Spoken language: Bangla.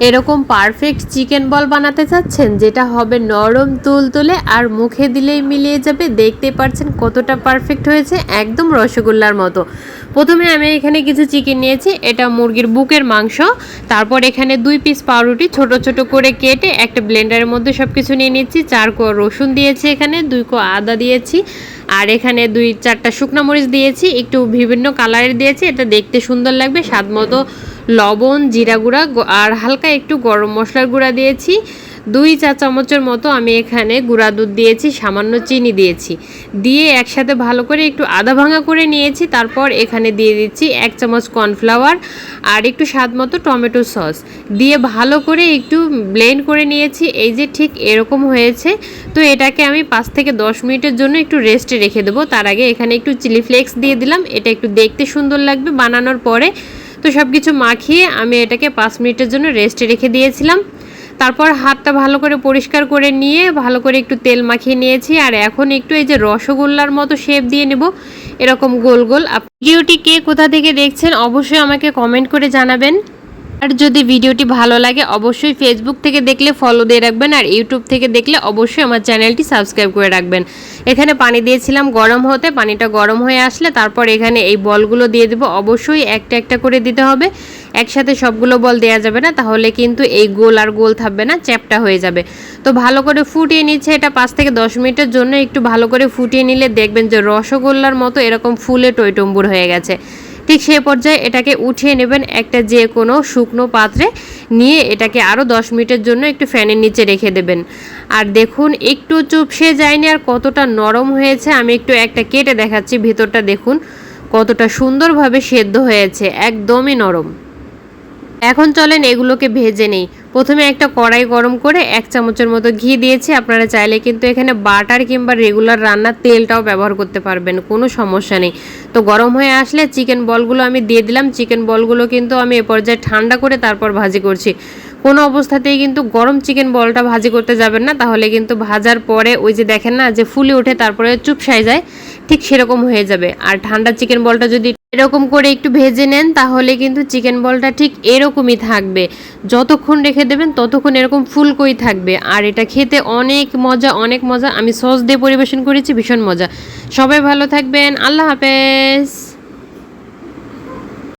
এরকম পারফেক্ট চিকেন বল বানাতে চাচ্ছেন যেটা হবে নরম তুলতুলে আর মুখে দিলেই মিলিয়ে যাবে। দেখতে পাচ্ছেন কতটা পারফেক্ট হয়েছে, একদম রসগোল্লার মতো। প্রথমে আমি এখানে কিছু চিকেন নিয়েছি, এটা মুরগির বুকের মাংস। তারপর এখানে 2 পিস পাউরুটি ছোট ছোট করে কেটে একটা ব্লেন্ডারের মধ্যে সব কিছু নিয়ে নিচ্ছি। 4 কোয়া রসুন দিয়েছি, এখানে 2 কোয়া আদা দিয়েছি, আর এখানে 2-4টা শুকনো মরিচ দিয়েছি, একটু বিভিন্ন কালারের দিয়েছি, এটা দেখতে সুন্দর লাগবে। স্বাদ মতো লবণ, জিরা গুঁড়া আর হালকা একটু গরম মশলার গুঁড়া দিয়েছি। 2 চা চামচের মতো আমি এখানে গুঁড়া দুধ দিয়েছি, সামান্য চিনি দিয়েছি, দিয়ে একসাথে ভালো করে একটু আধা ভাঙা করে নিয়েছি। তারপর এখানে দিয়ে দিচ্ছি 1 চামচ কর্নফ্লাওয়ার আর একটু স্বাদ মতো টমেটো সস দিয়ে ভালো করে একটু ব্লেন্ড করে নিয়েছি। এই যে ঠিক এরকম হয়েছে। তো এটাকে আমি 5 থেকে 10 মিনিটের জন্য একটু রেস্টে রেখে দেবো। তার আগে এখানে একটু চিলি ফ্লেক্স দিয়ে দিলাম, এটা একটু দেখতে সুন্দর লাগবে বানানোর পরে। তো সব কিছু মাখিয়ে আমি এটাকে 5 মিনিটের জন্য রেস্টে রেখে দিয়েছিলাম। তারপর হাতটা ভালো করে পরিষ্কার করে নিয়ে ভালো করে একটু তেল মাখিয়ে নিয়েছি। আর এখন একটু এই যে রসগোল্লার মতো শেপ দিয়ে নেব, এরকম গোল গোল। ভিডিওটি কে কোথা থেকে দেখছেন অবশ্যই আমাকে কমেন্ট করে জানাবেন। আর যদি ভিডিওটি ভালো লাগে অবশ্যই ফেসবুক থেকে দেখলে ফলো দিয়ে রাখবেন, আর ইউটিউব থেকে দেখলে অবশ্যই আমার চ্যানেলটি সাবস্ক্রাইব করে রাখবেন। এখানে পানি দিয়েছিলাম গরম হতে, পানিটা গরম হয়ে আসলে তারপর এখানে এই বলগুলো দিয়ে দেবো। অবশ্যই একটা একটা করে দিতে হবে, একসাথে সবগুলো বল দেওয়া যাবে না, তাহলে কিন্তু এই গোল আর গোল থাকবে না, চ্যাপটা হয়ে যাবে। তো ভালো করে ফুটিয়ে নিচ্ছে, এটা 5 থেকে 10 মিনিটের জন্য একটু ভালো করে ফুটিয়ে নিলে দেখবেন যে রসগোল্লার মতো এরকম ফুলে টইটম্বুর হয়ে গেছে। ঠিক সেই পর্যায়ে এটাকে উঠিয়ে নেবেন একটা যে কোনো শুকনো পাত্রে নিয়ে, এটাকে আরও 10 মিনিটের জন্য একটু ফ্যানের নিচে রেখে দেবেন। আর দেখুন একটু চুপসে যায়নি আর কতটা নরম হয়েছে। আমি একটু একটা কেটে দেখাচ্ছি, ভিতরটা দেখুন কতটা সুন্দরভাবে সেদ্ধ হয়েছে, একদমই নরম। এখন চলেন এগুলোকে ভেজে নেই। প্রথমে একটা কড়াই গরম করে 1 চামচের মতো ঘি দিয়েছি। আপনারা চাইলে কিন্তু এখানে বাটার কিংবা রেগুলার রান্নার তেলটাও ব্যবহার করতে পারবেন, কোনো সমস্যা নেই। তো গরম হয়ে আসলে চিকেন বলগুলো আমি দিয়ে দিলাম। চিকেন বলগুলো কিন্তু আমি এ পর্যায়ে ঠান্ডা করে তারপর ভাজি করছি। কোনো অবস্থাতেই কিন্তু গরম চিকেন বলটা ভাজি করতে যাবেন না, তাহলে কিন্তু ভাজার পরে ওই যে দেখেন না যে ফুলে ওঠে তারপরে চুপসায় যায়, ঠিক সেরকম হয়ে যাবে। আর ঠান্ডা চিকেন বলটা যদি এরকম করে একটু ভেজে নেন তাহলে কিন্তু চিকেন বলটা ঠিক এরকমই থাকবে। যতক্ষণ রেখে দেবেন ততক্ষণ এরকম ফুলকোই থাকবে। আর এটা খেতে অনেক মজা, অনেক মজা। আমি সস দিয়ে পরিবেশন করেছি, ভীষণ মজা। সবাই ভালো থাকবেন, আল্লাহ হাফেজ।